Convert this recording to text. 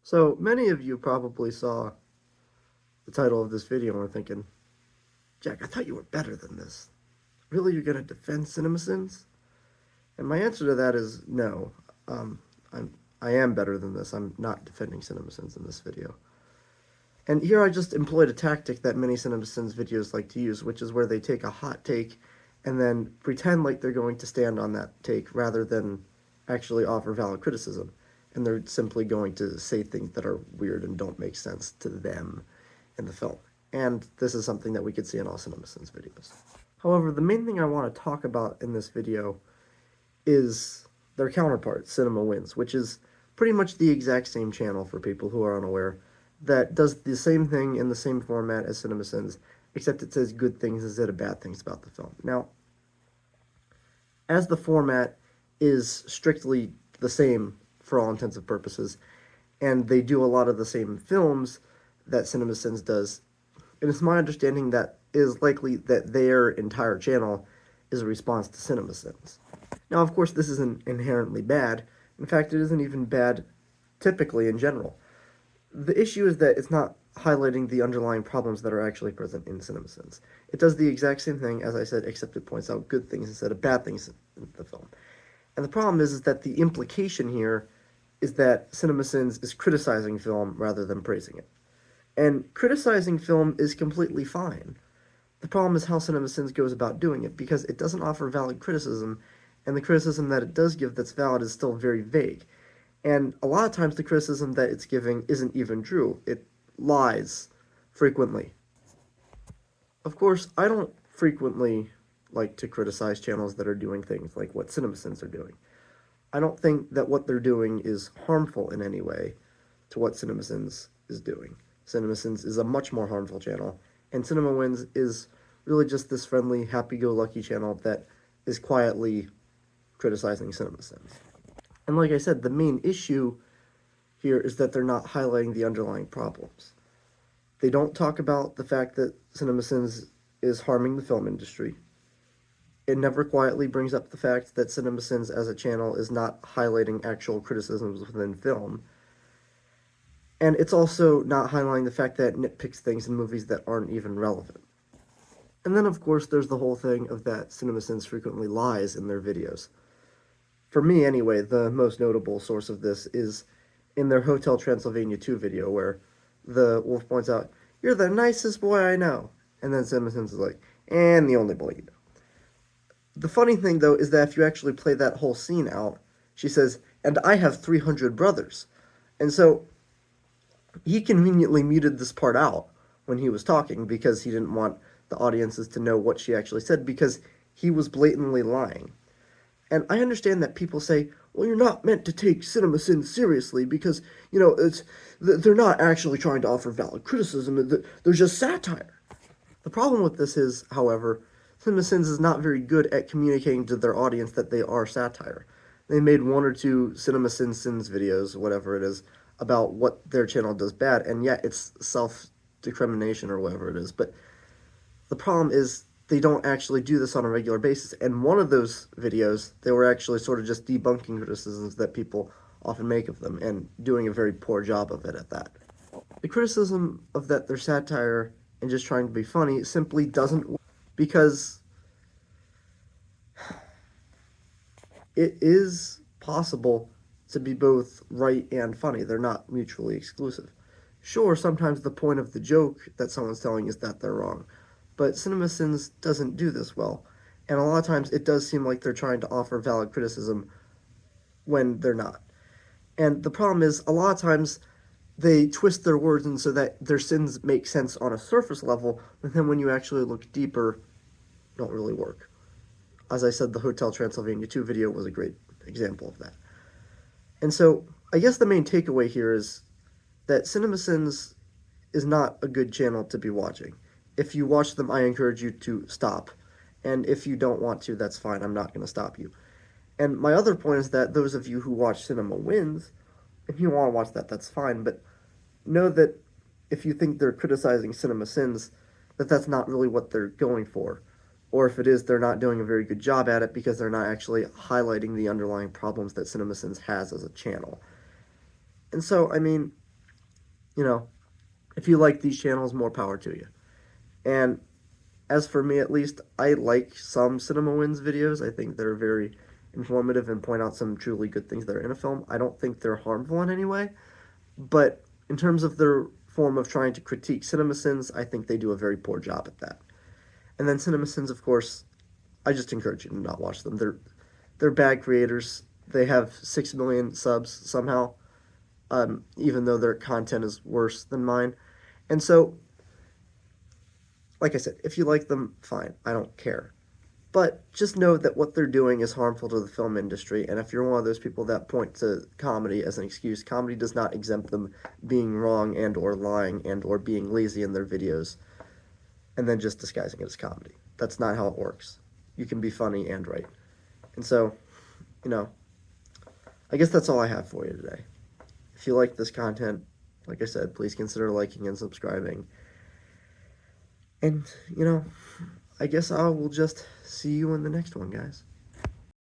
So many of you probably saw the title of this video and were thinking, Jack, I thought you were better than this. Really, you're going to defend CinemaSins? And my answer to that is no. Um, I am better than this. I'm not defending CinemaSins in this video. And here I just employed a tactic that many CinemaSins videos like to use, which is where they take a hot take and then pretend like they're going to stand on that take rather than actually offer valid criticism. And they're simply going to say things that are weird and don't make sense to them in the film. And this is something that we could see in all CinemaSins videos. However, the main thing I want to talk about in this video is their counterpart, Cinema Wins, which is pretty much the exact same channel for people who are unaware, that does the same thing in the same format as CinemaSins, except it says good things instead of bad things about the film. Now, as the format is strictly the same for all intents and purposes, and they do a lot of the same films that CinemaSins does, it is my understanding that it is likely that their entire channel is a response to CinemaSins. Now, of course, this isn't inherently bad. In fact, it isn't even bad typically in general. The issue is that it's not highlighting the underlying problems that are actually present in CinemaSins. It does the exact same thing, as I said, except it points out good things instead of bad things in the film. And the problem is that the implication here is that CinemaSins is criticizing film rather than praising it. And criticizing film is completely fine. The problem is how CinemaSins goes about doing it, because it doesn't offer valid criticism, and the criticism that it does give that's valid is still very vague. And a lot of times the criticism that it's giving isn't even true. It lies frequently. Of course, I don't frequently like to criticize channels that are doing things like what CinemaSins are doing. I don't think that what they're doing is harmful in any way to what CinemaSins is doing. CinemaSins is a much more harmful channel, and Cinema Wins is really just this friendly, happy-go-lucky channel that is quietly criticizing CinemaSins. And like I said, the main issue here is that they're not highlighting the underlying problems. They don't talk about the fact that CinemaSins is harming the film industry. It never quietly brings up the fact that CinemaSins as a channel is not highlighting actual criticisms within film. And it's also not highlighting the fact that it nitpicks things in movies that aren't even relevant. And then, of course, there's the whole thing of that CinemaSins frequently lies in their videos. For me, anyway, the most notable source of this is in their Hotel Transylvania 2 video, where the wolf points out, "You're the nicest boy I know." And then CinemaSins is like, "And the only boy you know." The funny thing, though, is that if you actually play that whole scene out, she says, "And I have 300 brothers." And so he conveniently muted this part out when he was talking because he didn't want the audiences to know what she actually said, because he was blatantly lying. And I understand that people say, well, you're not meant to take CinemaSins seriously because, they're not actually trying to offer valid criticism, they're just satire. The problem with this is, however, CinemaSins is not very good at communicating to their audience that they are satire. They made one or two CinemaSins videos, whatever it is, about what their channel does bad, and yet it's self-decrimination or whatever it is. But the problem is they don't actually do this on a regular basis. And one of those videos, they were actually sort of just debunking criticisms that people often make of them, and doing a very poor job of it at that. The criticism of that they're satire and just trying to be funny simply doesn't work, because it is possible to be both right and funny. They're not mutually exclusive. Sure, sometimes the point of the joke that someone's telling is that they're wrong, but CinemaSins doesn't do this well, and a lot of times it does seem like they're trying to offer valid criticism when they're not. And the problem is, a lot of times they twist their words in so that their sins make sense on a surface level, but then when you actually look deeper, don't really work. As I said, the Hotel Transylvania 2 video was a great example of that. And so, I guess the main takeaway here is that CinemaSins is not a good channel to be watching. If you watch them, I encourage you to stop. And if you don't want to, that's fine. I'm not going to stop you. And my other point is that those of you who watch Cinema Wins, if you want to watch that, that's fine. But know that if you think they're criticizing CinemaSins, that that's not really what they're going for. Or if it is, they're not doing a very good job at it because they're not actually highlighting the underlying problems that CinemaSins has as a channel. And so, I mean, you know, if you like these channels, more power to you. And as for me, at least, I like some Cinema Wins videos. I think they're very informative and point out some truly good things that are in a film. I don't think they're harmful in any way, but in terms of their form of trying to critique CinemaSins, I think they do a very poor job at that. And then CinemaSins, of course, I just encourage you to not watch them. They're bad creators. They have 6 million subs somehow, even though their content is worse than mine. And so, like I said, if you like them, fine. I don't care. But just know that what they're doing is harmful to the film industry, and if you're one of those people that point to comedy as an excuse, comedy does not exempt them being wrong and or lying and or being lazy in their videos and then just disguising it as comedy. That's not how it works. You can be funny and right. And so, you know, I guess that's all I have for you today. If you like this content, like I said, please consider liking and subscribing. And, I guess I will just see you in the next one, guys.